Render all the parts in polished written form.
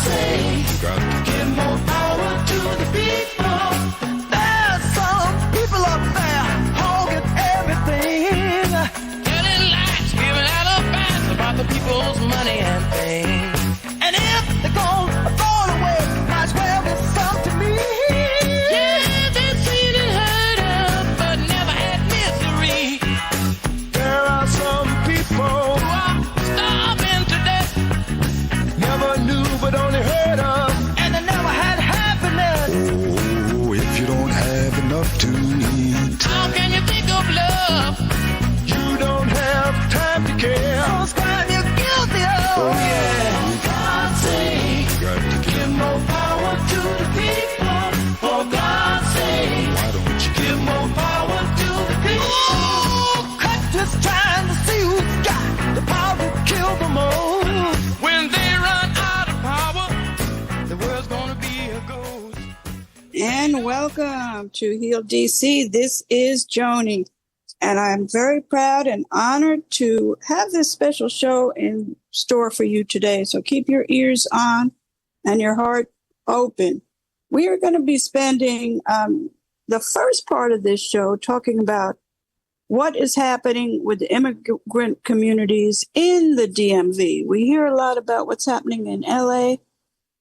say, give more power to the people. There's some people up there hogging everything, telling lies, giving alibis about the people's money and things. And if they're gonna throw it away, might as well be some to me. Yeah, been seen and heard of, but never had misery. There are some people who are starving to death, never knew but only heard of, and they never had happiness. Oh, if you don't have enough to eat, how can you think of love? You don't have time to care. Those crime you're guilty of. Oh yeah. God's sake, give more power to the people. For God's sake, why don't you give more power to the people. Oh, cut just trying to see who's got the power to kill them all. When they run out of power, the world's gonna be a ghost. And welcome to Heal DC. This is Joni, and I'm very proud and honored to have this special show in store for you today. So keep your ears on and your heart open. We are going to be spending the first part of this show talking about what is happening with the immigrant communities in the DMV. We hear a lot about what's happening in LA,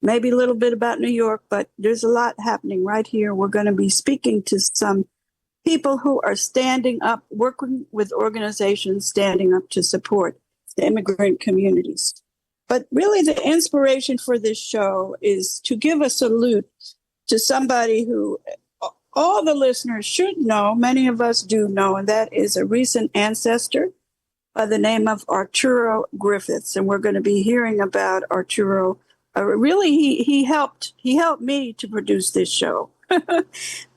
maybe a little bit about New York, but there's a lot happening right here. We're going to be speaking to some people who are standing up, working with organizations standing up to support the immigrant communities. But really the inspiration for this show is to give a salute to somebody who all the listeners should know, many of us do know, and that is a recent ancestor by the name of Arturo Griffiths. And we're going to be hearing about Arturo. Really, he helped me to produce this show.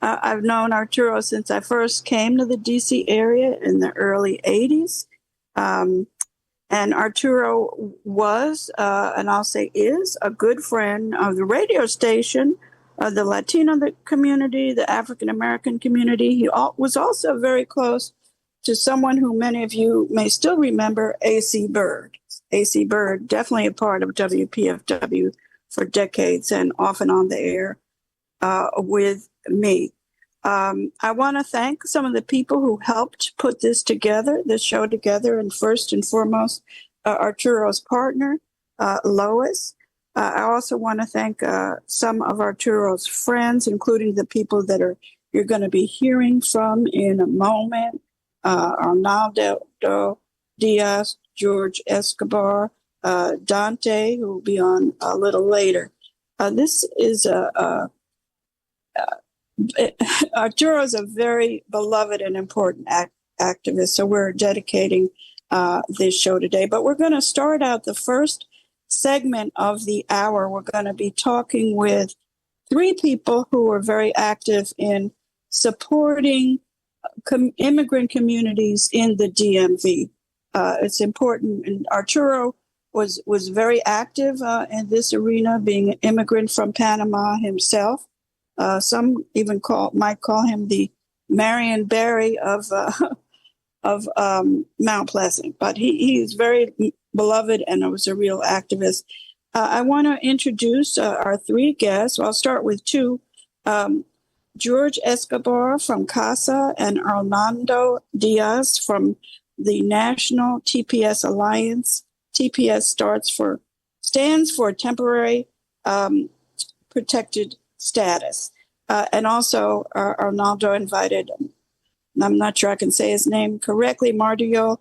I've known Arturo since I first came to the DC area in the early 80s. And Arturo was, and I'll say is, a good friend of the radio station, the Latino community, the African-American community. He was also very close to someone who many of you may still remember, A.C. Byrd. A.C. Byrd, definitely a part of WPFW for decades and often on the air with me. I want to thank some of the people who helped put this show together, and first and foremost, Arturo's partner, Lois. I also want to thank some of Arturo's friends, including the people that you're going to be hearing from in a moment. Arnoldo Diaz, George Escobar, Dante, who will be on a little later. This is Arturo is a very beloved and important activist, so we're dedicating this show today. But we're going to start out the first segment of the hour. We're going to be talking with three people who are very active in supporting immigrant communities in the DMV. It's important, and Arturo was very active in this arena, being an immigrant from Panama himself. Some even might call him the Marion Barry of Mount Pleasant, but he is very beloved and was a real activist. I want to introduce our three guests. I'll start with two. George Escobar from CASA and Arnoldo Diaz from the National TPS Alliance. TPS stands for Temporary Protected Status. And also Arnoldo invited, I'm not sure I can say his name correctly, Mardoel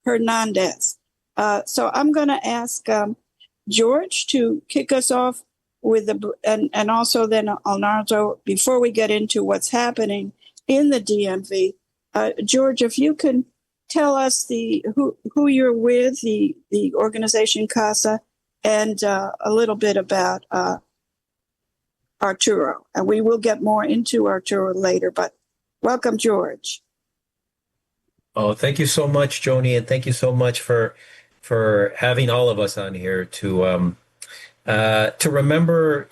Hernandez. So I'm going to ask George to kick us off with and also then Arnoldo, before we get into what's happening in the DMV. George, if you can tell us who you're with, the organization CASA, and a little bit about Arturo. And we will get more into Arturo later, but welcome, George. Oh, thank you so much, Joni, and thank you so much for having all of us on here to remember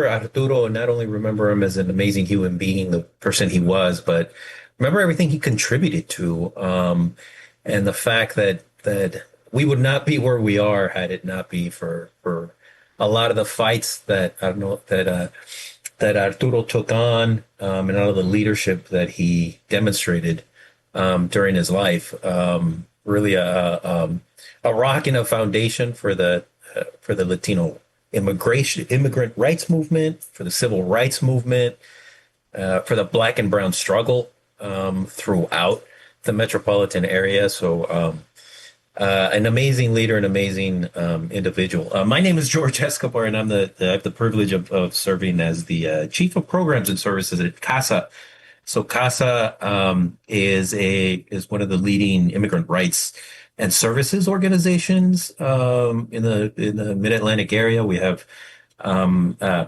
Arturo, and not only remember him as an amazing human being, the person he was, but remember everything he contributed to, and the fact that we would not be where we are had it not be for a lot of the fights that I don't know that Arturo took on, and all of the leadership that he demonstrated during his life. Really a rock and a foundation for the Latino immigrant rights movement, for the civil rights movement, for the Black and brown struggle throughout the metropolitan area. So an amazing leader, an amazing individual. My name is George Escobar, and I have the privilege of serving as the Chief of Programs and Services at CASA. So CASA is one of the leading immigrant rights and services organizations in the Mid-Atlantic area. We have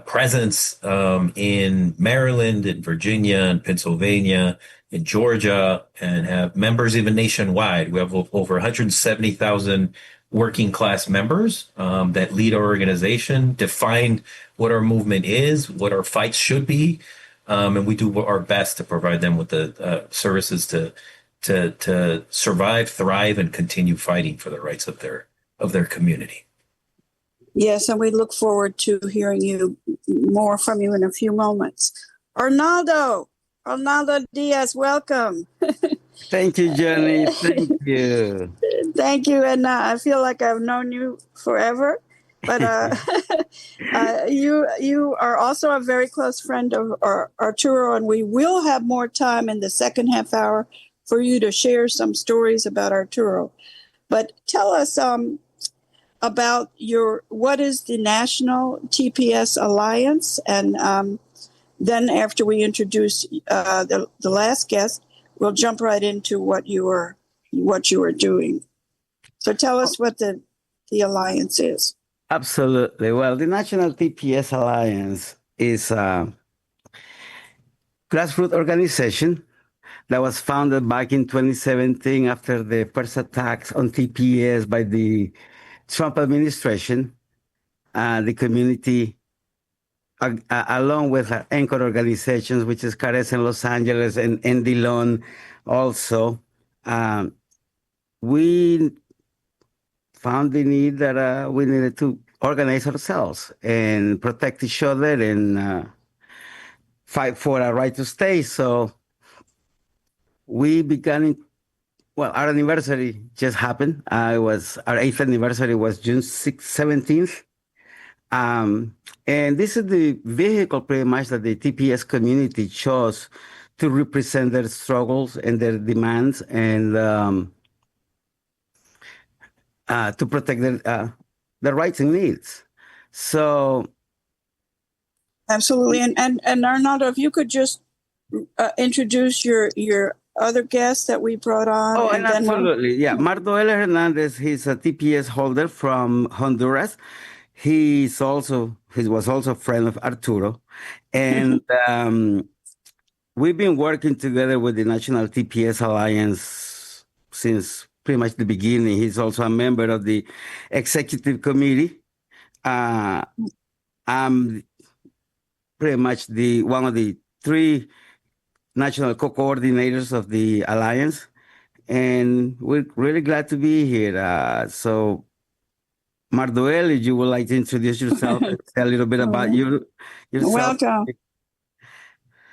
presence in Maryland, in Virginia, and Pennsylvania, in Georgia, and have members even nationwide. We have over 170,000 working class members that lead our organization, define what our movement is, what our fights should be, and we do our best to provide them with the services to survive, thrive, and continue fighting for the rights of their community. Yes, and we look forward to hearing more from you in a few moments. Arnoldo Diaz, welcome. Thank you, Jenny. Thank you. Thank you, and I feel like I've known you forever, but you are also a very close friend of Arturo, and we will have more time in the second half hour for you to share some stories about Arturo. But tell us about what is the National TPS Alliance, and then after we introduce the last guest, we'll jump right into what you are doing. So tell us what the alliance is. Absolutely. Well, the National TPS Alliance is a grassroots organization that was founded back in 2017 after the first attacks on TPS by the Trump administration. The community, along with our anchor organizations, which is CARES in Los Angeles and Dillon also, we found the need that we needed to organize ourselves and protect each other and fight for our right to stay. So we began our anniversary just happened. Our 8th anniversary was June 17th. And this is the vehicle pretty much that the TPS community chose to represent their struggles and their demands and to protect their rights and needs. So absolutely. And Arnoldo, if you could just introduce your other guests that we brought on. Oh, and absolutely. Yeah. Mardoel Hernandez, he's a TPS holder from Honduras. He was also a friend of Arturo. And we've been working together with the National TPS Alliance since pretty much the beginning. He's also a member of the executive committee. I'm pretty much one of the 3 national co-coordinators of the Alliance. And we're really glad to be here. So Mardoel, if you would like to introduce yourself and tell a little bit about yourself. Welcome.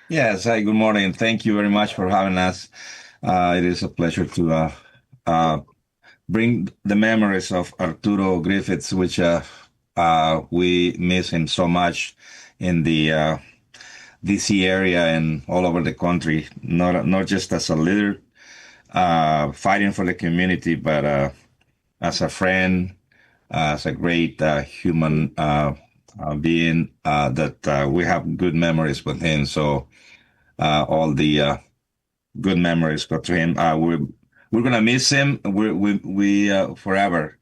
Yes, hi, good morning. Thank you very much for having us. It is a pleasure to bring the memories of Arturo Griffiths, which we miss him so much in the DC area and all over the country, not just as a leader fighting for the community, but as a friend, as a great human being that we have good memories with him. So all the good memories go to him. We're gonna miss him. We forever.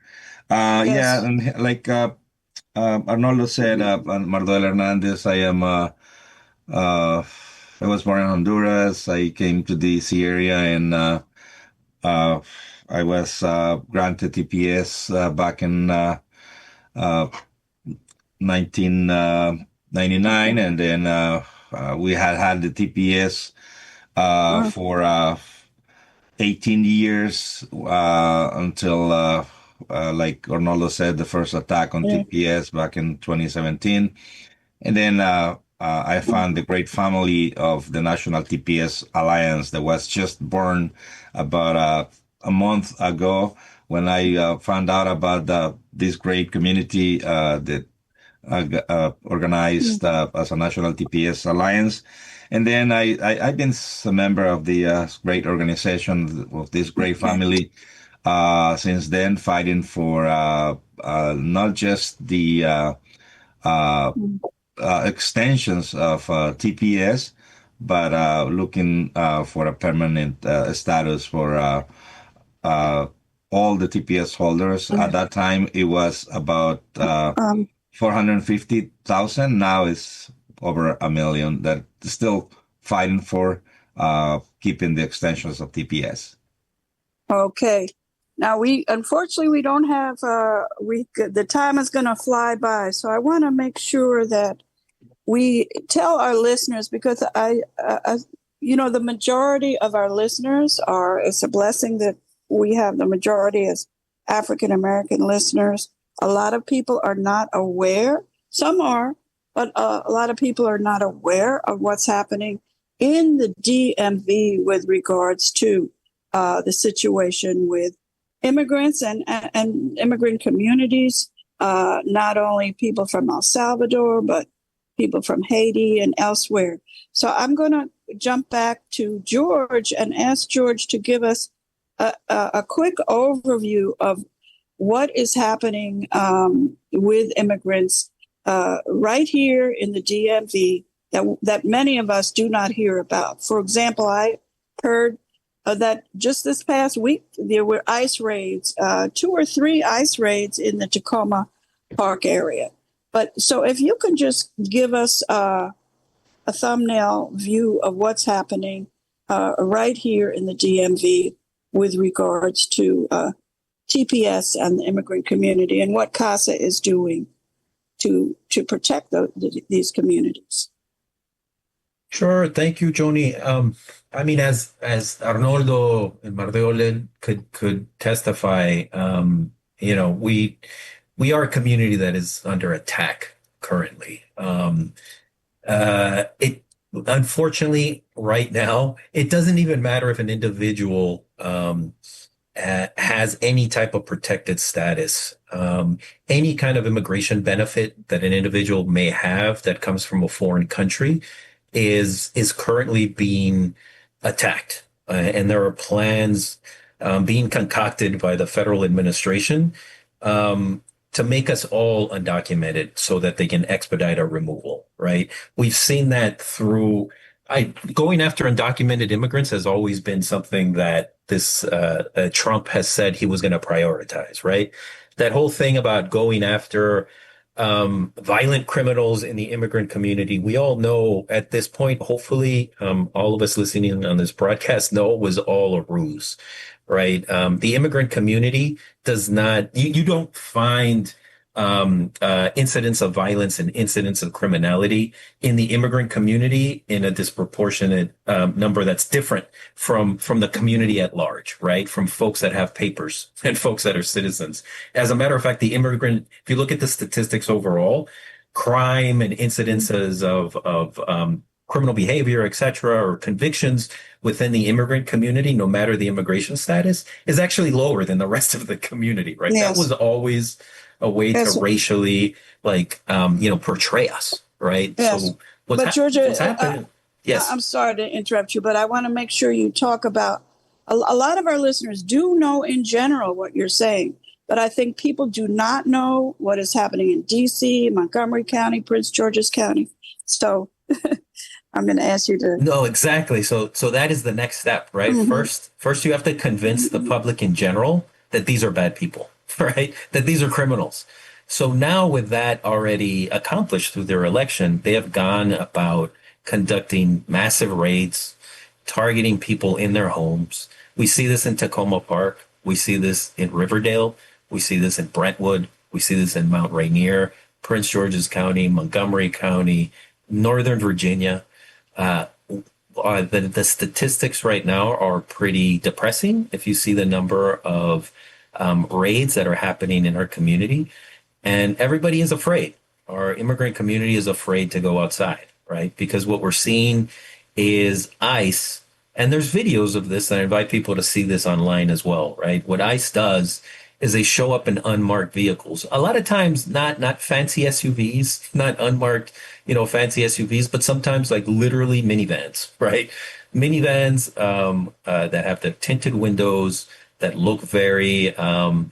Yes. Yeah, and like Arnoldo said, Mardoel Hernandez. I was born in Honduras. I came to DC area and I was granted TPS back in 1999, and then we had the TPS for 18 years until like Arnoldo said, the first attack on TPS back in 2017. And then I found the great family of the National TPS Alliance that was just born about a month ago when I found out about this great community that organized as a National TPS Alliance. And then I've been a member of the great organization of this great family since then, fighting for not just the extensions of TPS, but looking for a permanent status for all the TPS holders. At that time, it was about 450,000. Now it's over 1 million that is still fighting for keeping the extensions of TPS. Okay. Now unfortunately we don't have the time is going to fly by, so I want to make sure that we tell our listeners, because the majority of our listeners it's a blessing that we have the majority as African American listeners. A lot of people are not aware. Some are, but a lot of people are not aware of what's happening in the DMV with regards to the situation with immigrants and immigrant communities, not only people from El Salvador, but people from Haiti and elsewhere. So I'm going to jump back to George and ask George to give us a quick overview of what is happening with immigrants right here in the DMV that many of us do not hear about. For example, I heard that just this past week, there were ICE raids, 2 or 3 ICE raids in the Tacoma Park area. But so if you can just give us a thumbnail view of what's happening right here in the DMV with regards to TPS and the immigrant community and what CASA is doing to protect these communities. Sure. Thank you, Joni. I mean, as Arnoldo Mardoel could testify, we are a community that is under attack currently. It unfortunately right now, it doesn't even matter if an individual has any type of protected status, any kind of immigration benefit that an individual may have that comes from a foreign country is currently being attacked. And there are plans being concocted by the federal administration to make us all undocumented so that they can expedite our removal, right? We've seen that through going after undocumented immigrants has always been something that this Trump has said he was going to prioritize, right? That whole thing about going after violent criminals in the immigrant community, we all know at this point, hopefully all of us listening on this broadcast know it was all a ruse, right? The immigrant community does not, you don't find incidents of violence and incidents of criminality in the immigrant community in a disproportionate number that's different from the community at large, right? From folks that have papers and folks that are citizens. As a matter of fact, the immigrant, if you look at the statistics overall, crime and incidences of criminal behavior, et cetera, or convictions within the immigrant community, no matter the immigration status, is actually lower than the rest of the community, right? Yes. That was always a way to racially, portray us, right? Yes. So what's happening? Yes. I'm sorry to interrupt you, but I want to make sure you talk about, a lot of our listeners do know in general what you're saying, but I think people do not know what is happening in D.C., Montgomery County, Prince George's County. So I'm going to ask you to. No, exactly. So that is the next step, right? Mm-hmm. First, you have to convince the public in general that these are bad people, right? That these are criminals. So now with that already accomplished through their election, they have gone about conducting massive raids, targeting people in their homes. We see this in Tacoma Park. We see this in Riverdale. We see this in Brentwood. We see this in Mount Rainier, Prince George's County, Montgomery County, Northern Virginia. The statistics right now are pretty depressing. If you see the number of raids that are happening in our community, and everybody is afraid. Our immigrant community is afraid to go outside, right? Because what we're seeing is ICE, and there's videos of this, and I invite people to see this online as well, right? What ICE does is they show up in unmarked vehicles. A lot of times, not fancy SUVs, not unmarked, fancy SUVs, but sometimes like literally minivans, right? Minivans that have the tinted windows that look very common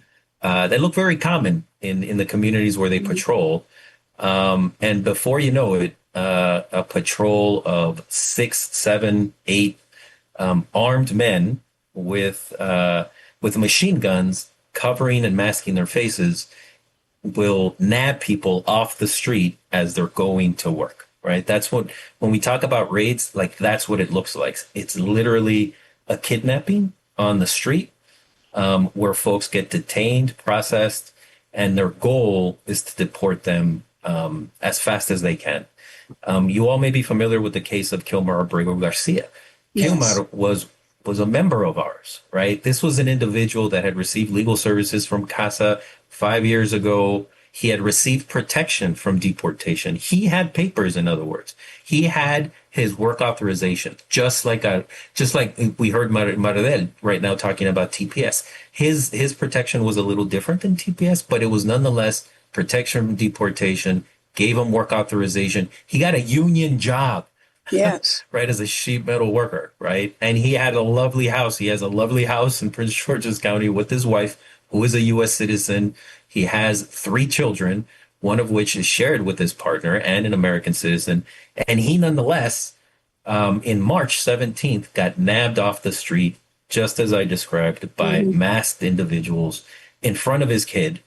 in the communities where they patrol. And before you know it, a patrol of 6, 7, 8 armed men with machine guns covering and masking their faces will nab people off the street as they're going to work, right? That's when we talk about raids, like that's what it looks like. It's literally a kidnapping on the street, where folks get detained, processed, and their goal is to deport them as fast as they can. You all may be familiar with the case of Kilmar Abrego Garcia. Yes. Kilmar was a member of ours, right? This was an individual that had received legal services from CASA 5 years ago. He had received protection from deportation. He had papers, in other words. He had his work authorization, just like we heard Mardoel right now talking about TPS. His protection was a little different than TPS, but it was nonetheless protection from deportation, gave him work authorization. He got a union job. Yes. Right, as a sheet metal worker, right? And he had a lovely house. He has a lovely house in Prince George's County with his wife, who is a U.S. citizen. He has 3 children, one of which is shared with his partner and an American citizen. And he nonetheless, in March 17th, got nabbed off the street, just as I described, by masked individuals in front of his kid,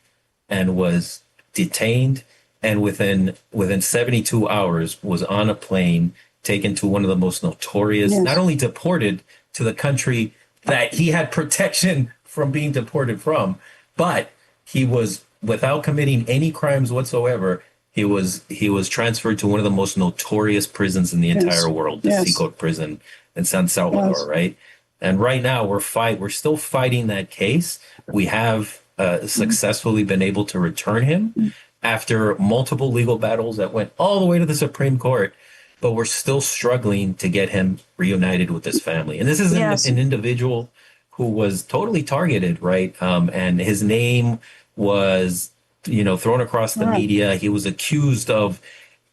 and was detained. And within 72 hours was on a plane, taken to one of the most notorious, not only deported to the country that he had protection from being deported from, but he was, without committing any crimes whatsoever, he was transferred to one of the most notorious prisons in the entire world, the Seacoast prison in San Salvador, right? And right now we're still fighting that case. We have successfully been able to return him after multiple legal battles that went all the way to the Supreme Court. But we're still struggling to get him reunited with his family. And this is an individual who was totally targeted, right? And his name was, thrown across the media. He was accused of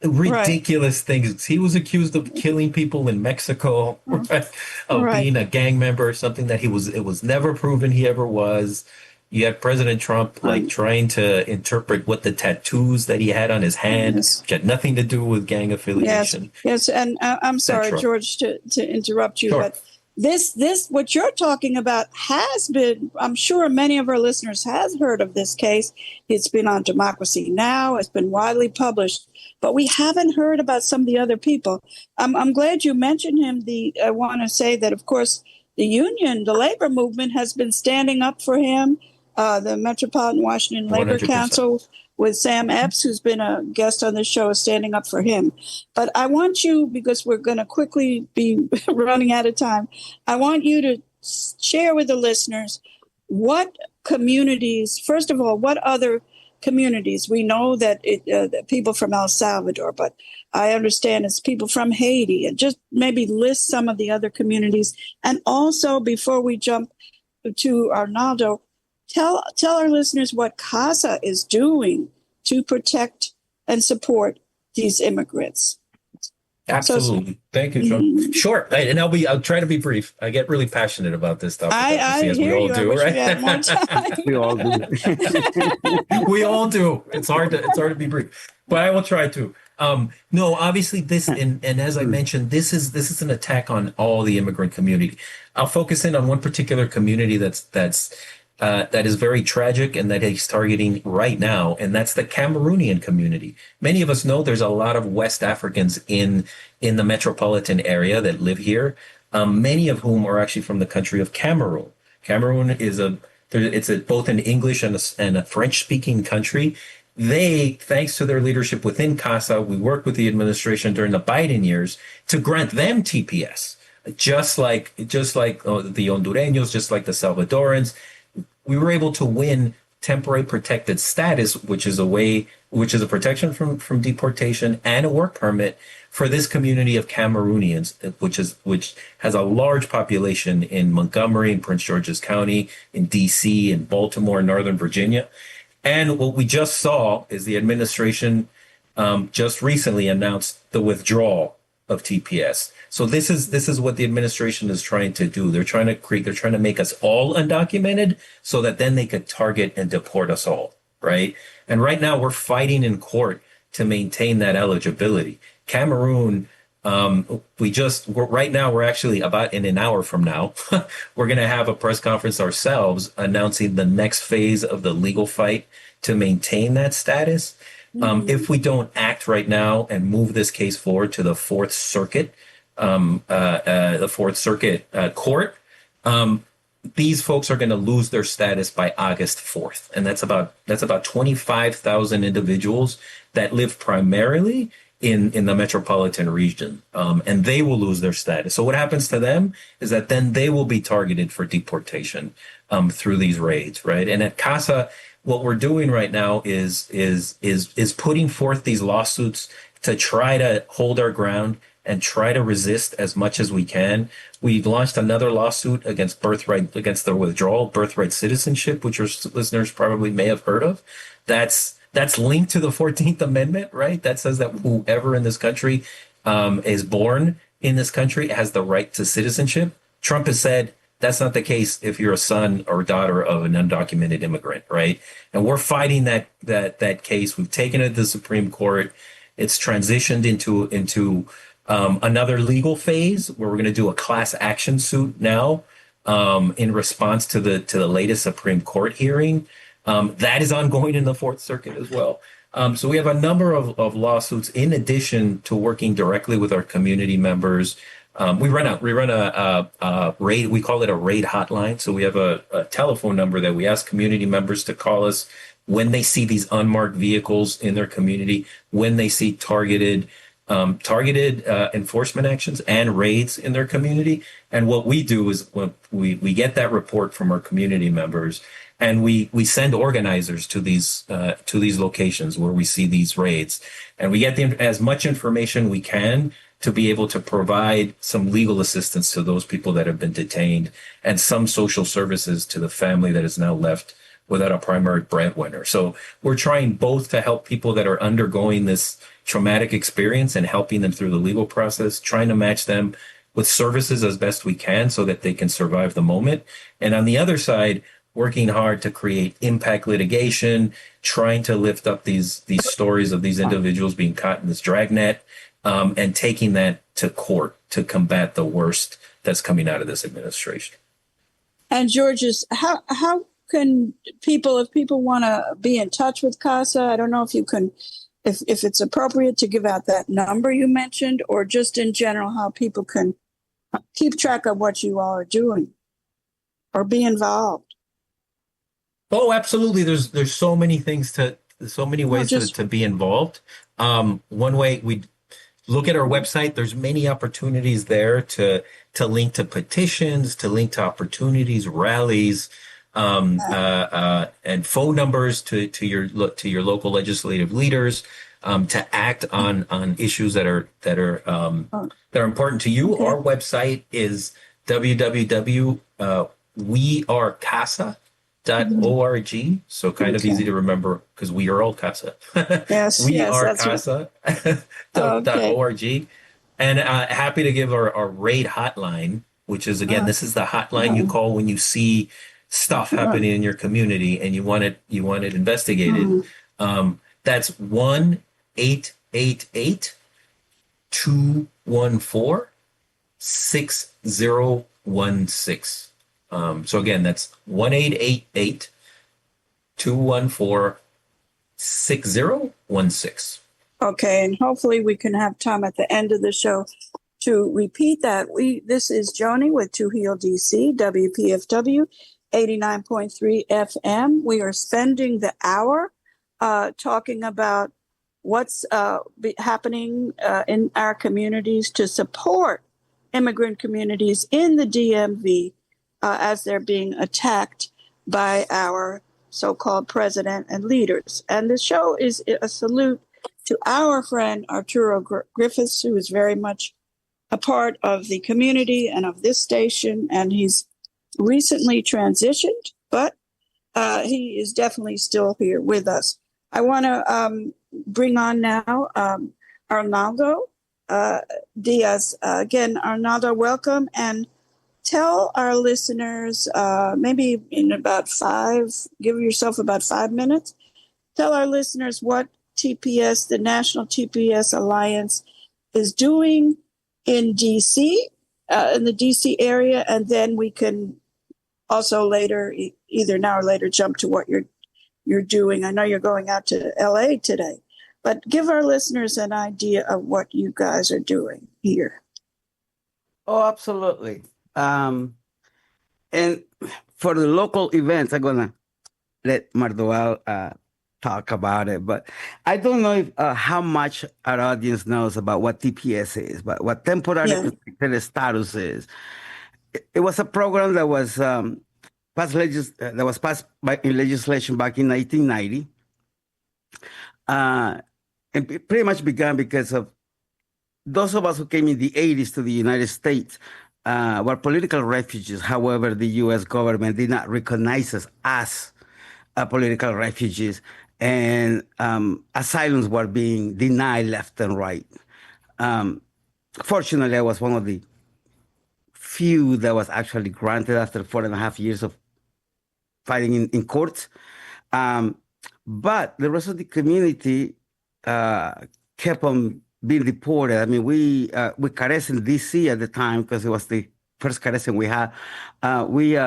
ridiculous things. He was accused of killing people in Mexico, of being a gang member, something that it was never proven he ever was. You had President Trump trying to interpret what the tattoos that he had on his hand, which had nothing to do with gang affiliation. Yes. And I'm sorry, George, to interrupt you, but this what you're talking about has been, I'm sure many of our listeners has heard of this case. It's been on Democracy Now! It's been widely published, but we haven't heard about some of the other people. I'm glad you mentioned him. I want to say that, of course, the union, the labor movement has been standing up for him. The Metropolitan Washington Labor 100%. Council with Sam Epps, who's been a guest on this show, is standing up for him. But I want you, because we're going to quickly be running out of time, I want you to share with the listeners what communities, first of all, what other communities. We know that people from El Salvador, but I understand it's people from Haiti, and just maybe list some of the other communities. And also, before we jump to Arnoldo, tell our listeners what CASA is doing to protect and support these immigrants. Absolutely. Thank you, John. Sure. And I'll try to be brief. I get really passionate about this topic. I as hear we all you. do, I wish right? we had more time. We all do. We all do. It's hard to be brief, but I will try to. No, obviously this, and as I mentioned, this is an attack on all the immigrant community. I'll focus in on one particular community that is very tragic and that he's targeting right now, and that's the Cameroonian community. Many of us know there's a lot of West Africans in the metropolitan area that live here, many of whom are actually from the country of Cameroon. Cameroon is both an English and a French-speaking country. They, thanks to their leadership within CASA, we worked with the administration during the Biden years to grant them TPS, just like the Hondureños, just like the Salvadorans. we were able to win temporary protected status, which is a protection from deportation and a work permit for this community of Cameroonians, which has a large population in Montgomery and Prince George's County, in DC, in Baltimore, Northern Virginia. And what we just saw is the administration just recently announced the withdrawal of TPS. So this is what the administration is trying to do. They're trying to make us all undocumented so that then they could target and deport us all, right? And right now we're fighting in court to maintain that eligibility. Cameroon, right now we're actually about in an hour from now, we're going to have a press conference ourselves announcing the next phase of the legal fight to maintain that status. If we don't act right now and move this case forward to the Fourth Circuit, court, these folks are going to lose their status by August 4th. And that's about 25,000 individuals that live primarily in the metropolitan region. And they will lose their status. So what happens to them is that then they will be targeted for deportation through these raids, right? And at CASA, what we're doing right now is putting forth these lawsuits to try to hold our ground and try to resist as much as we can. We've launched another lawsuit against the withdrawal birthright citizenship, which your listeners probably may have heard of. That's linked to the 14th Amendment, right? That says that whoever in this country is born in this country has the right to citizenship. Trump has said that's not the case if you're a son or daughter of an undocumented immigrant, right? And we're fighting that case. We've taken it to the Supreme Court. It's transitioned into another legal phase where we're going to do a class action suit now in response to the latest Supreme Court hearing. That is ongoing in the Fourth Circuit as well. So we have a number of lawsuits in addition to working directly with our community members. We run a raid. We call it a raid hotline. So we have a telephone number that we ask community members to call us when they see these unmarked vehicles in their community, when they see targeted enforcement actions and raids in their community. And what we do is when we get that report from our community members, and we send organizers to these locations where we see these raids, and we get as much information we can to be able to provide some legal assistance to those people that have been detained and some social services to the family that is now left without a primary breadwinner. So we're trying both to help people that are undergoing this traumatic experience and helping them through the legal process, trying to match them with services as best we can so that they can survive the moment. And on the other side, working hard to create impact litigation, trying to lift up these stories of these individuals being caught in this dragnet, and taking that to court to combat the worst that's coming out of this administration. And Georges, how can if people want to be in touch with CASA, I don't know if you can, if it's appropriate to give out that number you mentioned, or just in general, how people can keep track of what you all are doing or be involved. Oh, absolutely. There's so many ways to be involved. One way we look at our website, there's many opportunities there to link to petitions, to link to opportunities, rallies, and phone numbers to your local legislative leaders, to act on issues that are important to you. Okay. Our website is www.wearecasa.org. So kind of easy to remember because we are all CASA. Yes, wearecasa.org. And happy to give our raid hotline, which is, again, this is the hotline you call when you see stuff happening in your community and you want it investigated. That's 1-888-214-6016. So again, that's 1-888-214-6016. Okay, and hopefully we can have time at the end of the show to repeat that. This is Joni with Two Heel DC, WPFW 89.3 FM. We are spending the hour talking about what's happening in our communities to support immigrant communities in the DMV as they're being attacked by our so-called president and leaders. And the show is a salute to our friend Arturo Griffiths, who is very much a part of the community and of this station, and he's recently transitioned, but he is definitely still here with us. I want to bring on now Arnoldo Diaz. Again, Arnoldo, welcome, and tell our listeners, maybe in give yourself about 5 minutes, tell our listeners what TPS, the National TPS Alliance, is doing in D.C., in the D.C. area, and then we can also later, either now or later, jump to what you're doing. I know you're going out to L.A. today, but give our listeners an idea of what you guys are doing here. Oh, absolutely. And for the local events, I'm gonna let Mardoel talk about it. But I don't know if, how much our audience knows about what TPS is, but what temporary protected status is. It was a program that was passed in legislation back in 1990, and it pretty much began because of those of us who came in the 80s to the United States. Were political refugees. However, the U.S. government did not recognize us as political refugees, and asylums were being denied left and right. Fortunately, I was one of the few that was actually granted after 4.5 years of fighting in courts. But the rest of the community kept on being deported. I mean, we Cares in D.C. at the time, because it was the first Cares we had. We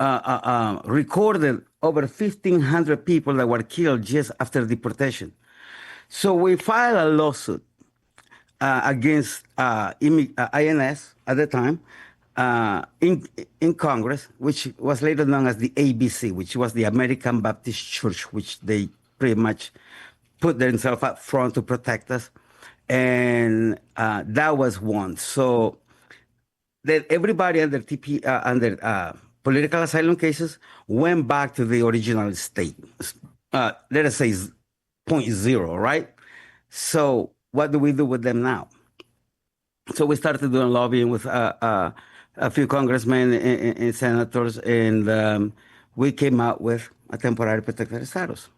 recorded over 1,500 people that were killed just after deportation. So we filed a lawsuit against INS at the time in Congress, which was later known as the ABC, which was the American Baptist Church, which they pretty much put themselves up front to protect us. And that was one. So that everybody under political asylum cases went back to the original state. Let us say 0.0, right? So what do we do with them now? So we started doing lobbying with a few congressmen and senators, and we came out with a temporary protected status.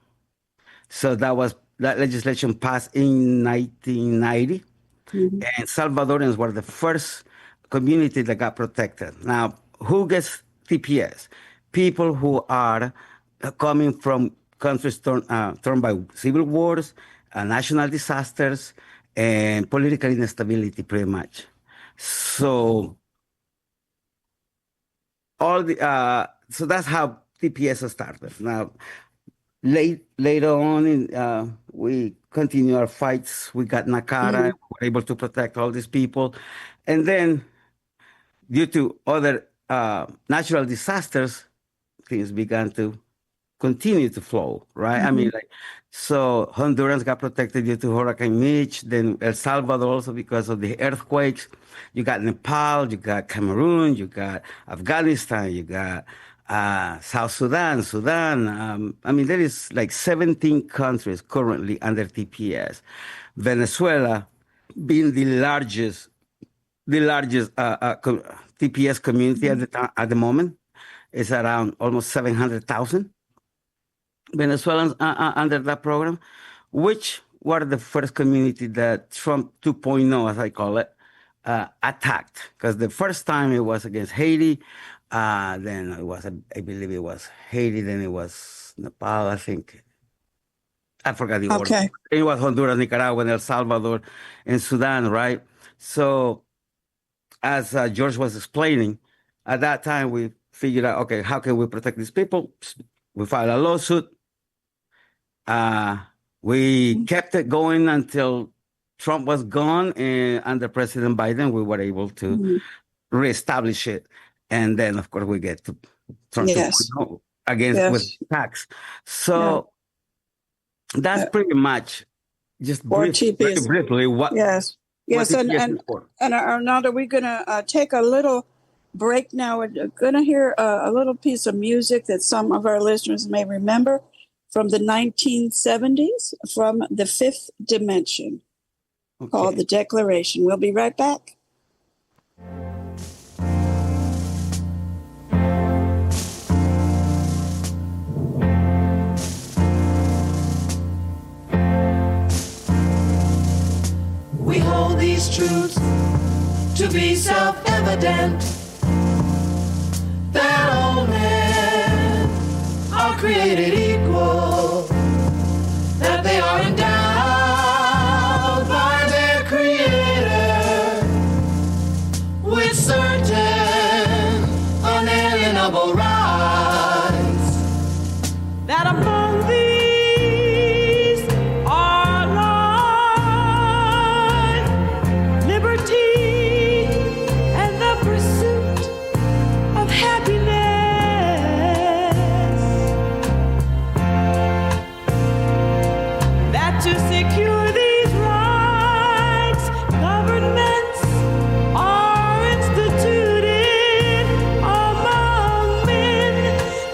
So that legislation passed in 1990, and Salvadorans were the first community that got protected. Now, who gets TPS? People who are coming from countries torn by civil wars, national disasters, and political instability, pretty much. So so that's how TPS started. Now, later on, we continue our fights. We got NACARA. We were able to protect all these people. And then, due to other natural disasters, things began to continue to flow, right? I mean, so Hondurans got protected due to Hurricane Mitch, then El Salvador also because of the earthquakes. You got Nepal, you got Cameroon, you got Afghanistan, you got South Sudan. I mean, there is like 17 countries currently under TPS. Venezuela being the largest TPS community at the moment. Is around almost 700,000 Venezuelans under that program, which were the first community that Trump 2.0, as I call it, attacked. Because the first time it was against Haiti, then it was, I believe it was Haiti, then it was Nepal, I think. I forgot the order. It was Honduras, Nicaragua, and El Salvador, and Sudan, right? So, as George was explaining, at that time we figured out, okay, how can we protect these people? We filed a lawsuit. We kept it going until Trump was gone, and under President Biden, we were able to reestablish it. And then, of course, we get to Trump against with tax. So that's pretty much just briefly what. Yes, and Arnoldo, we're going to take a little break now. We're going to hear a little piece of music that some of our listeners may remember from the 1970s, from the Fifth Dimension, called The Declaration. We'll be right back. We hold these truths to be self-evident, that all men are created equal, that they are endowed by their Creator with certain unalienable rights, that among these are life, liberty, and the pursuit of happiness. That to secure these rights, governments are instituted among men,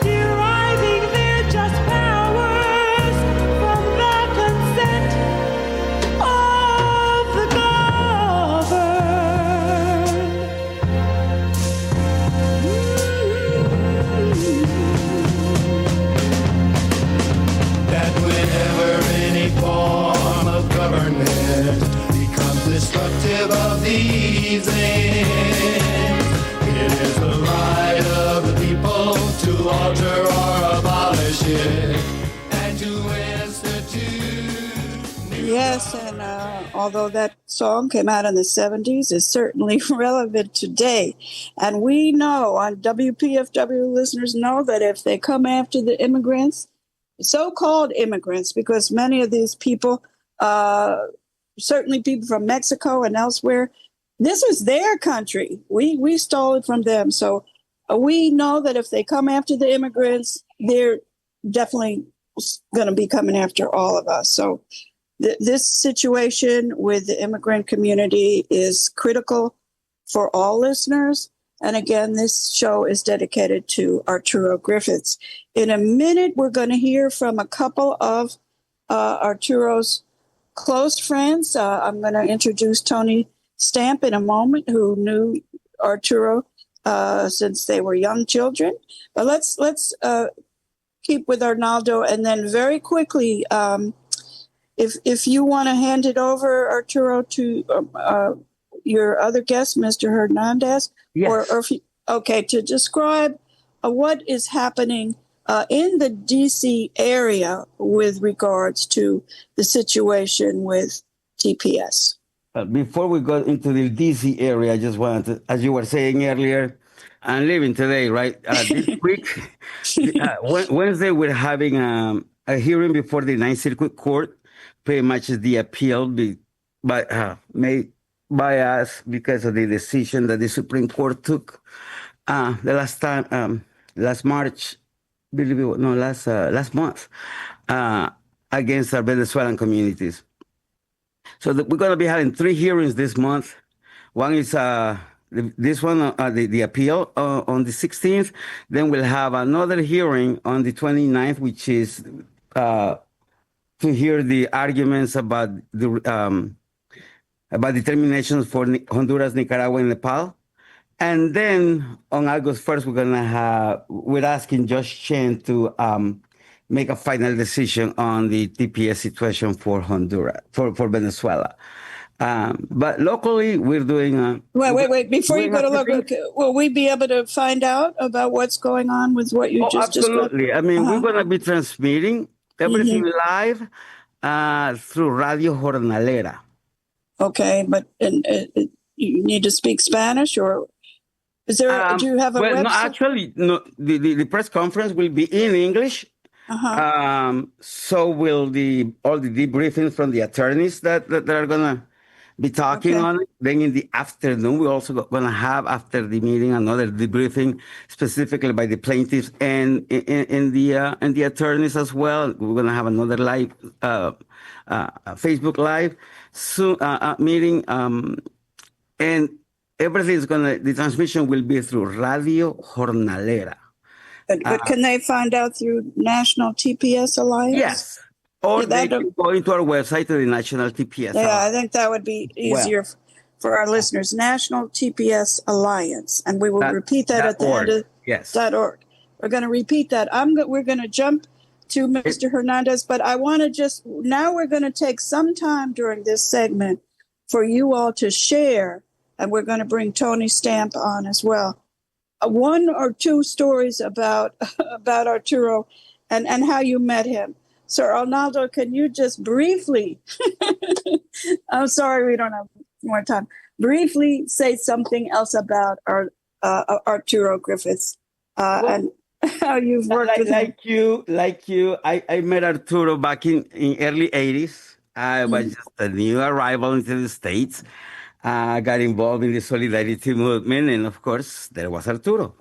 deriving their just powers from the consent of the governed. That whenever any form of government becomes destructive of these ends, it is the right of the people to alter or abolish it and to institute new Yes, and although that song came out in the 70s, it's certainly relevant today. And we know, on WPFW listeners know, that if they come after the immigrants, so-called immigrants, because many of these people, certainly people from Mexico and elsewhere, this was their country. We stole it from them. So we know that if they come after the immigrants, they're definitely going to be coming after all of us. So this situation with the immigrant community is critical for all listeners. And again, this show is dedicated to Arturo Griffiths. In a minute, we're going to hear from a couple of Arturo's close friends. I'm going to introduce Tony Stamp in a moment, who knew Arturo since they were young children. But let's keep with Arnoldo, and then very quickly, if you want to hand it over, Arturo, to your other guest, Mr. Hernandez, Yes. or if you, okay, to describe what is happening in the DC area with regards to the situation with TPS. Before we go into the DC area, I just wanted to, as you were saying earlier, I'm leaving today, right? This week, Wednesday, we're having a hearing before the Ninth Circuit Court. Pretty much is the appeal made by us because of the decision that the Supreme Court took the last time, last March, last month, against our Venezuelan communities. So we're going to be having 3 hearings this month. One is this one, the appeal on the 16th. Then we'll have another hearing on the 29th, which is to hear the arguments about determinations for Honduras, Nicaragua, and Nepal. And then on August 1st, we're asking Judge Chen to make a final decision on the TPS situation for Honduras, for Venezuela. But locally, we're doing. Wait. Before you go to local, will we be able to find out about what's going on with what you just absolutely. described? I mean, we're going to be transmitting everything live through Radio Jornalera. Okay, but you need to speak Spanish, or is there? Do you have a website? No, actually, no. The press conference will be in English. So will all the debriefings from the attorneys that are gonna be talking on it. Then in the afternoon, we're also going to have, after the meeting, another debriefing specifically by the plaintiffs and in the attorneys as well. We're going to have another live Facebook Live meeting. And the transmission will be through Radio Jornalera. But can they find out through National TPS Alliance? Yes. Or Yeah, they can go into our website to the National TPS Yeah, I Alliance. think that would be easier for our listeners. National TPS Alliance, and we will repeat that at the end of .org. We're going to repeat that. We're going to jump to Mr. Hernandez, but I want to now we're going to take some time during this segment for you all to share, and we're going to bring Tony Stamp on as well. One or two stories about Arturo and how you met him. Sir Arnoldo, can you just briefly, I'm sorry we don't have more time, briefly say something else about Arturo Griffiths and how you've worked with him? Like you, I met Arturo back in early 80s. I was just a new arrival into the States. Got involved in the Solidarity movement, and of course, there was Arturo.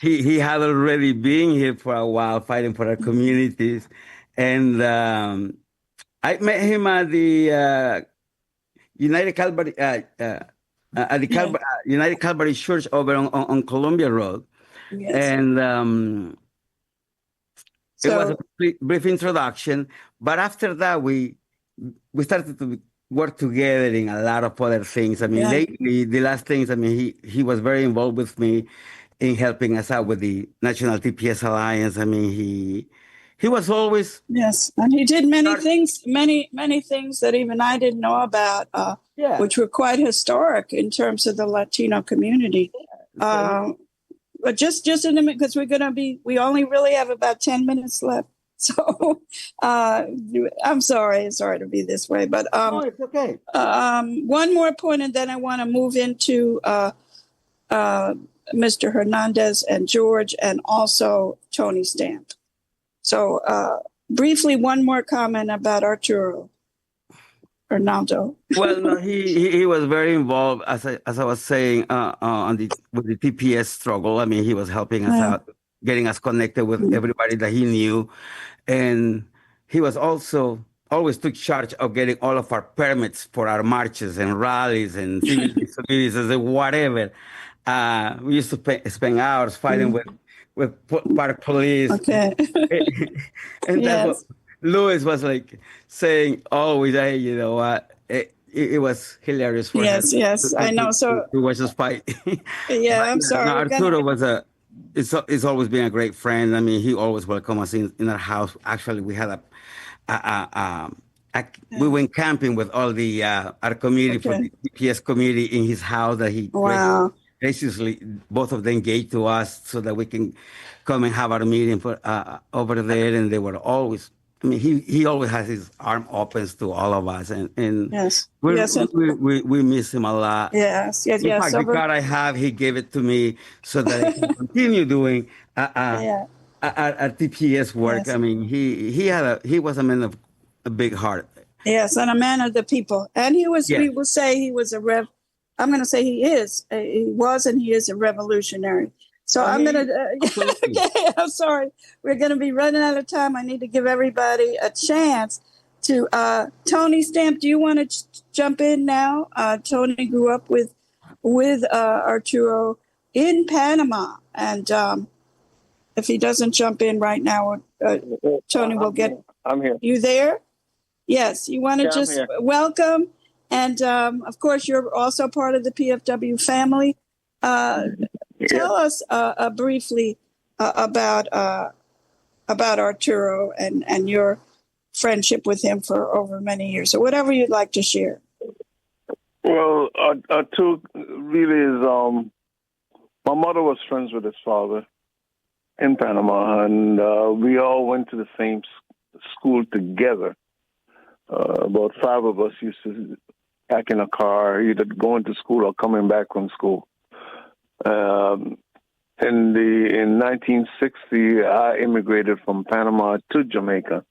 He had already been here for a while, fighting for our communities, and I met him at the United Calvary United Calvary Church over on Columbia Road, and it was a brief introduction. But after that, we started to work together in a lot of other things. I mean, lately, the last things, I mean, he was very involved with me in helping us out with the National TPS Alliance. I mean, he was always... Yes, and he did many things that even I didn't know about, which were quite historic in terms of the Latino community. But just in a minute, because we only really have about 10 minutes left. So I'm sorry to be this way, but no, it's okay. One more point, and then I want to move into Mr. Hernandez and George, and also Tony Stamp. So briefly, one more comment about Arturo Arnoldo. Well, no, he was very involved, as I was saying, with the TPS struggle. I mean, he was helping us out, getting us connected with everybody that he knew. And he was also always took charge of getting all of our permits for our marches and rallies and civil disobediences and whatever. We used to spend hours fighting with park police. Okay. And that's what Louis was like saying always, hey, you know what? It was hilarious for him. Yes, I know. So to watch us fight. I'm sorry. No, Arturo it's always been a great friend. I mean, he always welcomed us in our house. Actually, we had we went camping with all the our community for the TPS community in his house that he graciously both of them gave to us so that we can come and have our meeting for over there. And they were always, I mean, he always has his arm open to all of us, and we miss him a lot. Yes. In fact, the card I have, he gave it to me so that I can continue doing our TPS work. Yes. I mean, he was a man of a big heart. Yes, and a man of the people, and he was. We will say he was I'm going to say he is. He was, and he is a revolutionary. So I'm going to, I'm sorry. We're going to be running out of time. I need to give everybody a chance to, Tony Stamp, do you want to jump in now? Tony grew up with Arturo in Panama. And if he doesn't jump in right now, Tony will get... I'm here. You there? Yes. You want to welcome. And, of course, you're also part of the PFW family. Tell us briefly about Arturo and your friendship with him for over many years, or whatever you'd like to share. Well, Arturo really is. My mother was friends with his father in Panama, and we all went to the same school together. About 5 of us used to pack in a car, either going to school or coming back from school. In 1960, I immigrated from Panama to Jamaica,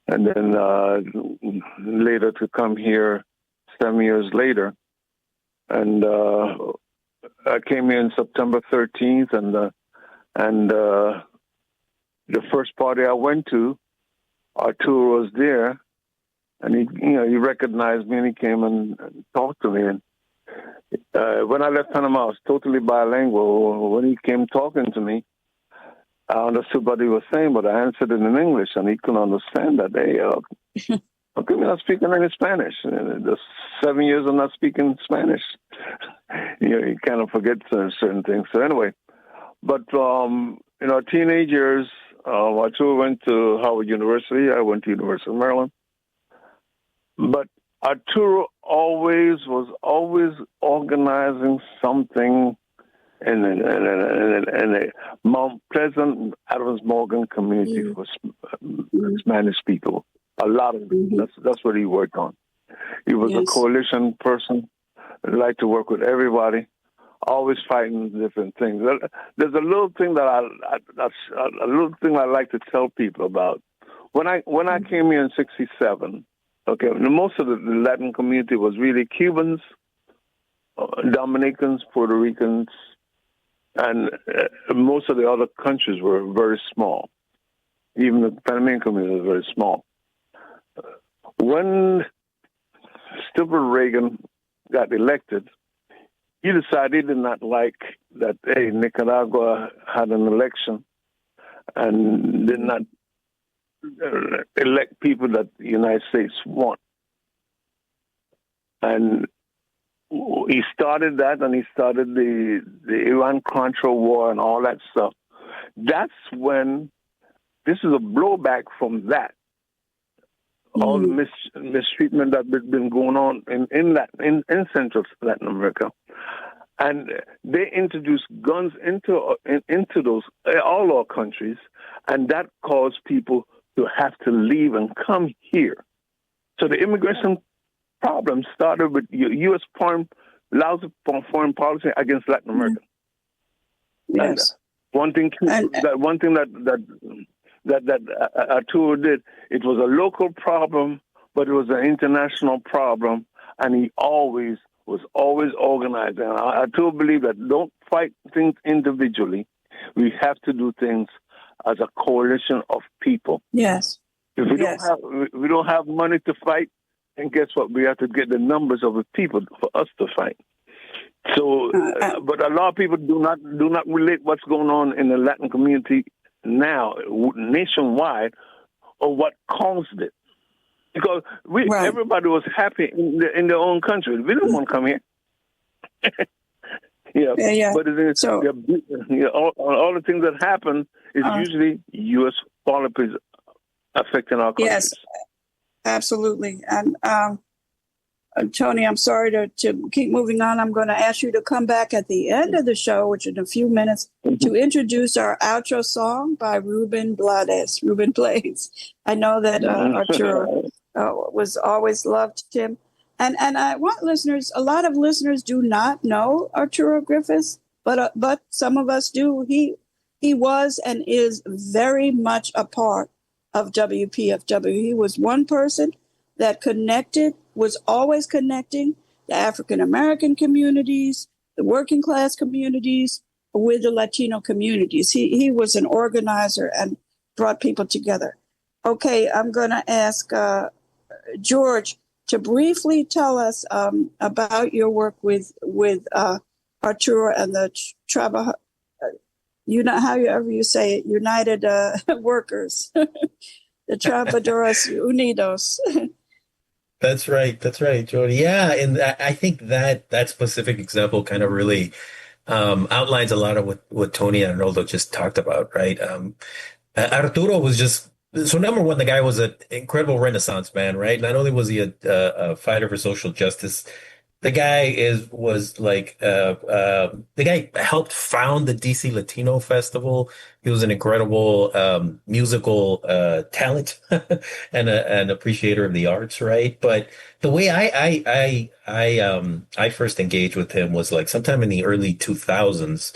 and then later to come here 7 years later. And I came here on September 13th, and the first party I went to, Arturo was there, And he recognized me and he came and talked to me. And when I left Panama, I was totally bilingual. When he came talking to me, I understood what he was saying, but I answered it in English, and he couldn't understand that. Hey, how come you're not speaking any Spanish? The 7 years I'm not speaking Spanish. You kind of forget certain things. So anyway, but in our teenage years, Arturo went to Howard University. I went to University of Maryland. But Arturo was always organizing something in the Mount Pleasant, Adams Morgan community for Spanish people. A lot of them. That's what he worked on. He was a coalition person. Liked to work with everybody. Always fighting different things. There's a little thing that I like to tell people about. When I came here in '67, okay, most of the Latin community was really Cubans, Dominicans, Puerto Ricans, and most of the other countries were very small. Even the Panamanian community was very small. When stupid Reagan got elected, he decided he did not like that, hey, Nicaragua had an election and did not elect people that the United States want. And he started that, and he started the Iran-Contra war and all that stuff. That's when, this is a blowback from that. All the mistreatment that's been going on in Central Latin America. And they introduced guns into those all our countries, and that caused people to have to leave and come here. So the immigration problem started with U.S. lousy foreign policy against Latin America. Yes. And one thing that Arturo did, it was a local problem, but it was an international problem, and he was always organizing. And Arturo believed that don't fight things individually. We have to do things as a coalition of people. Yes. If we don't have money to fight, and guess what? We have to get the numbers of the people for us to fight. So, but a lot of people do not relate what's going on in the Latin community now, nationwide, or what caused it. Because everybody was happy in their own country. We didn't want to come here. But all the things that happen is usually U.S. policies affecting our countries. Yes, absolutely. And Tony, I'm sorry to keep moving on. I'm going to ask you to come back at the end of the show, which in a few minutes, to introduce our outro song by Ruben Blades. I know that Arturo was always loved him. And I want listeners, a lot of listeners do not know Arturo Griffiths, but some of us do. He was and is very much a part of WPFW. He was one person that was always connecting the African-American communities, the working class communities with the Latino communities. He was an organizer and brought people together. Okay, I'm going to ask George to briefly tell us about your work with Arturo and the however you say it, United Workers, the Trabajadores Unidos. That's right, Jody. Yeah, and I think that specific example kind of really outlines a lot of what Tony and Arnoldo just talked about, right? Arturo was just, so number one, the guy was an incredible Renaissance man, right? Not only was he a fighter for social justice, the guy the guy helped found the DC Latino Festival. He was an incredible musical talent and an appreciator of the arts, right? But the way I first engaged with him was like sometime in the early 2000s.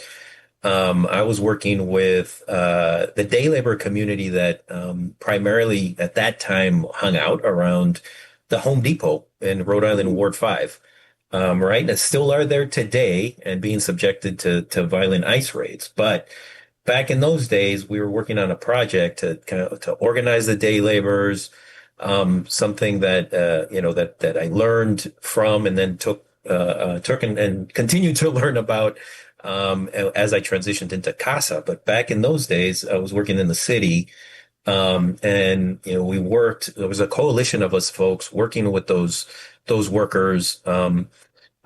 I was working with the day labor community that primarily at that time hung out around the Home Depot in Rhode Island, Ward 5. Right, and still are there today and being subjected to violent ICE raids. But back in those days, we were working on a project to organize the day laborers, something that that I learned from, and then took and continue to learn about as I transitioned into CASA. But back in those days, I was working in the city, and we worked. There was a coalition of us folks working with those workers.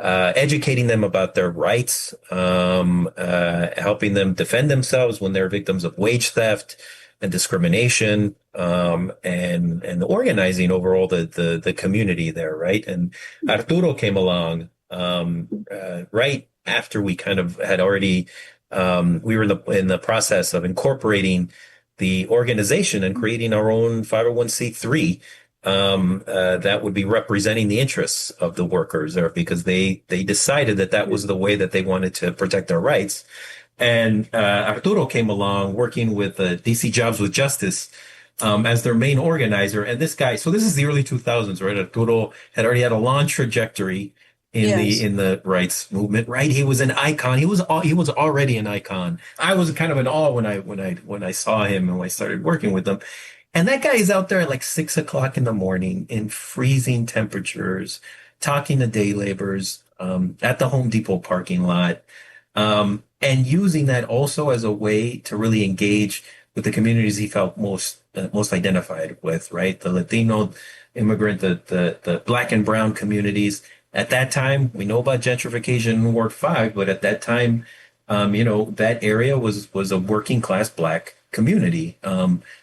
Educating them about their rights, helping them defend themselves when they're victims of wage theft and discrimination, and organizing overall the community there, right? And Arturo came along right after we kind of had already we were in the process of incorporating the organization and creating our own 501c3 that would be representing the interests of the workers there, because they decided that was the way that they wanted to protect their rights. And Arturo came along working with DC Jobs with Justice as their main organizer. And this guy, so this is the early 2000s, right? Arturo had already had a long trajectory in the rights movement, right? He was an icon. He was already an icon. I was kind of in awe when I saw him and when I started working with him. And that guy is out there at like 6 o'clock in the morning in freezing temperatures, talking to day laborers at the Home Depot parking lot, and using that also as a way to really engage with the communities he felt most identified with, right? The Latino, immigrant, the Black and brown communities. At that time, we know about gentrification in Ward 5, but at that time, that area was a working class Black community.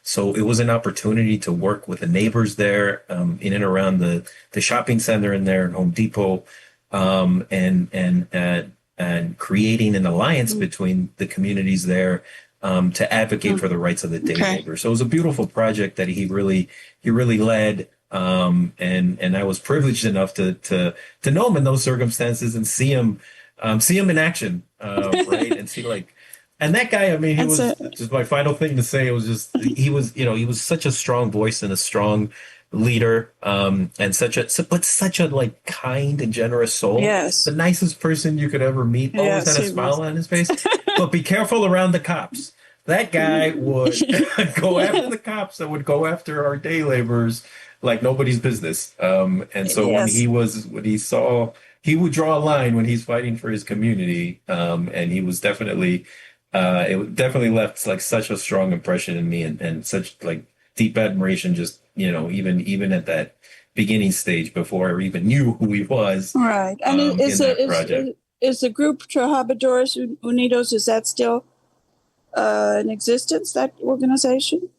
So it was an opportunity to work with the neighbors there, in and around the shopping center in there and Home Depot, and creating an alliance between the communities there, to advocate for the rights of the day labor. So it was a beautiful project that he really led. And I was privileged enough to know him in those circumstances and see him in action, right? And see and that guy, I mean, he was just my final thing to say. It was just, he was such a strong voice and a strong leader, and such a like kind and generous soul. Yes. The nicest person you could ever meet. Always had a smile on his face. But be careful around the cops. That guy would go after the cops that would go after our day laborers like nobody's business. And so when he saw, he would draw a line when he's fighting for his community. And he was definitely, it definitely left like such a strong impression in me, and such like deep admiration, just, even at that beginning stage before I even knew who he was. Right. And is the group Trabajadores Unidos, is that still in existence, that organization?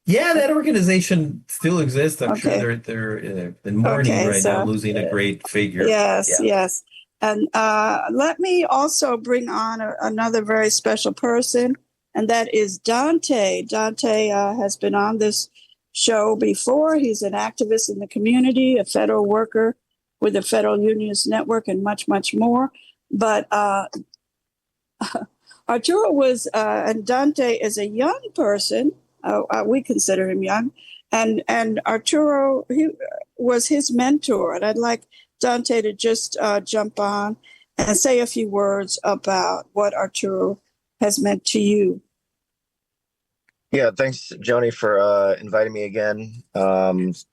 Yeah, that organization still exists. I'm sure they're in mourning now, losing a great figure. Yes. And let me also bring on another very special person, and that is Dante. Dante has been on this show before. He's an activist in the community, a federal worker with the Federal Unionist Network, and much, much more. But Arturo was, and Dante is a young person. We consider him young. And Arturo, he was his mentor. And I'd like Dante to just jump on and say a few words about what Arturo has meant to you. Yeah, thanks, Joni, for inviting me again. I moved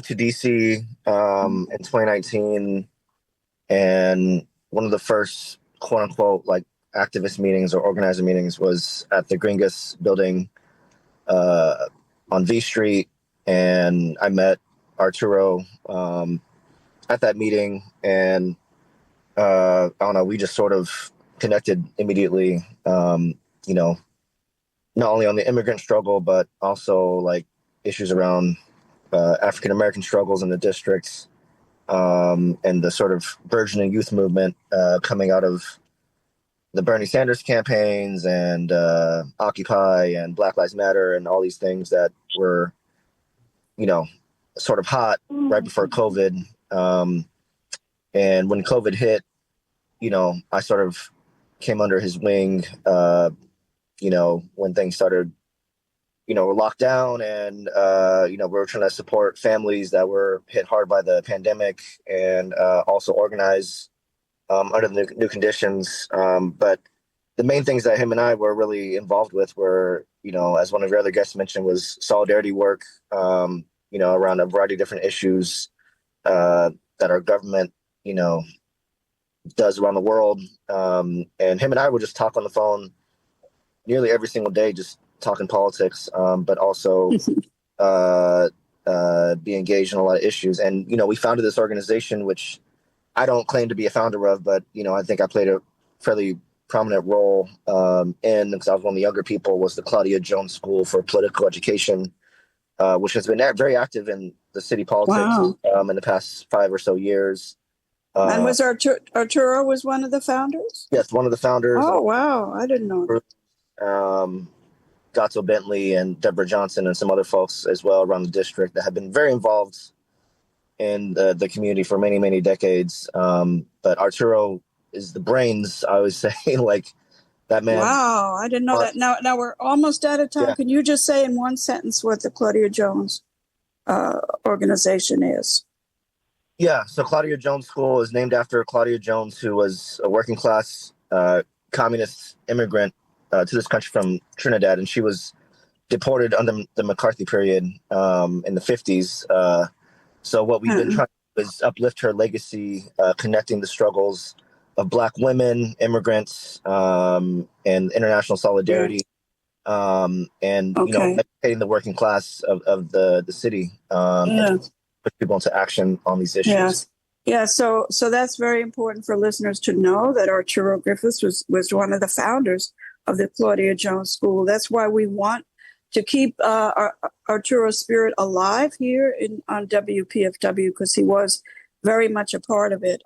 to DC in 2019, and one of the first quote unquote like activist meetings or organizer meetings was at the Gringas building on V Street, and I met Arturo at that meeting, and I don't know, we just sort of connected immediately, not only on the immigrant struggle, but also like issues around African American struggles in the districts, and the sort of burgeoning youth movement coming out of the Bernie Sanders campaigns and Occupy and Black Lives Matter and all these things that were, sort of hot right before COVID. And when COVID hit, I sort of came under his wing, when things started, were locked down, and, we were trying to support families that were hit hard by the pandemic, and also organize under the new conditions. But the main things that him and I were really involved with were, as one of your other guests mentioned, was solidarity work, around a variety of different issues that our government, does around the world. And him and I would just talk on the phone nearly every single day, just talking politics, but also be engaged in a lot of issues. And, we founded this organization, which I don't claim to be a founder of, but, I think I played a fairly prominent role in, because I was one of the younger people, was the Claudia Jones School for Political Education, which has been very active in the city politics in the past 5 or so years. And was Arturo was one of the founders? Yes, one of the founders. Oh, wow. I didn't know. Gato Bentley and Deborah Johnson and some other folks as well around the district that have been very involved in the community for many, many decades. But Arturo is the brains, I always say, like that man. Wow, I didn't know that. Now we're almost out of time. Yeah. Can you just say in one sentence what the Claudia Jones organization is? Yeah, so Claudia Jones School is named after Claudia Jones, who was a working class communist immigrant to this country from Trinidad, and she was deported under the McCarthy period in the 50s. So what we've been trying to do is uplift her legacy, connecting the struggles of Black women, immigrants, and international solidarity, and educating the working class of the city, and put people into action on these issues. Yeah, so that's very important for listeners to know that Arturo Griffiths was one of the founders of the Claudia Jones School. That's why we want to keep Arturo's spirit alive here on WPFW, because he was very much a part of it.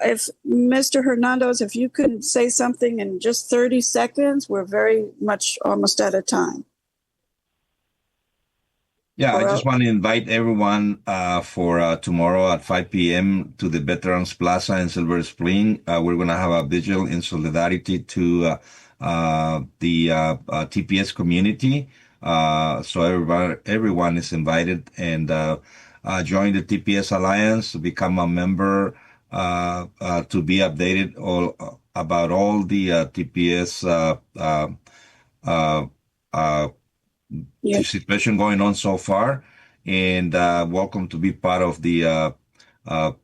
If Mr. Hernandez, if you could say something in just 30 seconds, we're very much almost out of time. Yeah, I just want to invite everyone for tomorrow at 5 p.m. to the Veterans Plaza in Silver Spring. We're going to have a vigil in solidarity to the TPS community. So everyone is invited, and join the TPS Alliance, become a member to be updated about all the TPS the situation going on so far, and welcome to be part of the Nelsie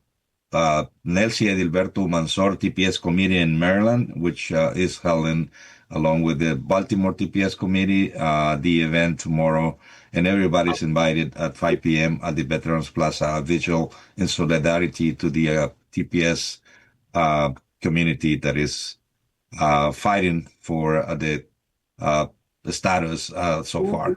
Edilberto Mansor TPS committee in Maryland, which is held along with the Baltimore TPS committee, the event tomorrow, and everybody's invited at 5 p.m. at the Veterans Plaza, a vigil in solidarity to the TPS community that is fighting for the status so far.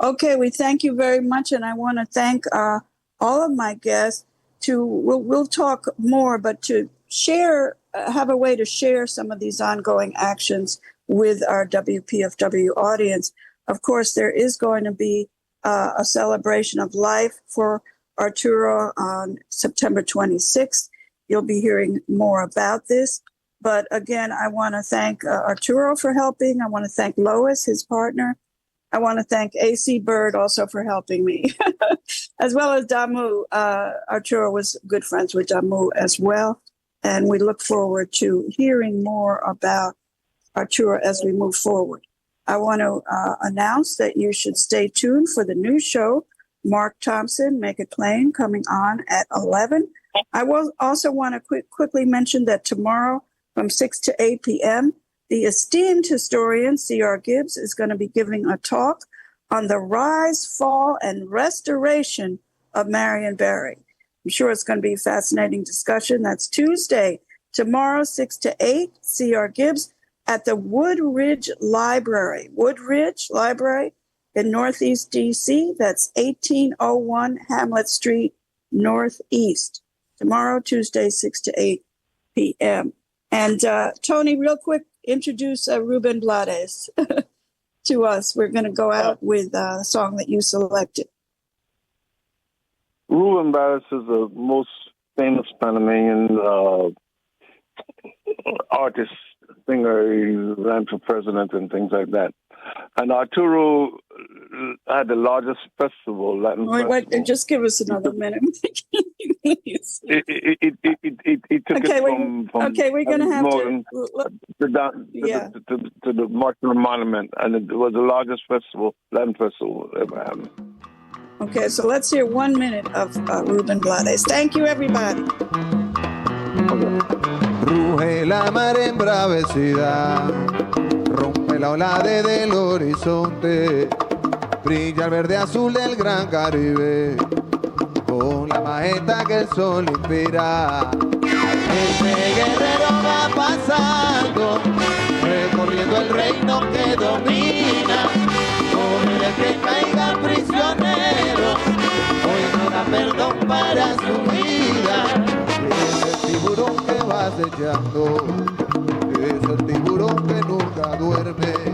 Okay, we thank you very much, and I want to thank all of my guests. We'll talk more, but to share, have a way to share some of these ongoing actions with our WPFW audience. Of course, there is going to be a celebration of life for Arturo on September 26th. You'll be hearing more about this. But again, I want to thank Arturo for helping. I want to thank Lois, his partner. I want to thank AC Bird also for helping me, as well as Damu. Arturo was good friends with Damu as well. And we look forward to hearing more about Arturo as we move forward. I want to announce that you should stay tuned for the new show, Mark Thompson, Make It Plain, coming on at 11. I will also want to quickly mention that tomorrow from 6 to 8 p.m., the esteemed historian, C.R. Gibbs, is going to be giving a talk on the rise, fall, and restoration of Marion Barry. I'm sure it's going to be a fascinating discussion. That's Tuesday, tomorrow, 6 to 8, C.R. Gibbs at the Woodridge Library. Woodridge Library in Northeast D.C. That's 1801 Hamlet Street, Northeast. Tomorrow, Tuesday, 6 to 8 p.m. And Tony, real quick, introduce Ruben Blades to us. We're going to go out with a song that you selected. Ruben Blades is the most famous Panamanian artist, singer. He ran for president and things like that. And Arturo had the largest festival, Latin Wait, festival. just give us another minute. Please. It took Okay, it from we're going to have Morgan to the Marshall Monument, and it was the largest Latin festival ever happened. Okay, so let's hear 1 minute of Ruben Blades. Thank you, everybody. Ruge la mar embravecida, rompe la ola desde el horizonte, brilla el verde azul del gran Caribe, con la majestad que el sol inspira. Ese guerrero va pasando, recorriendo el reino que domina, con el que caiga prisionero, hoy no da perdón para su vida. Es el tiburón que va acechando, es el tiburón que nunca duerme.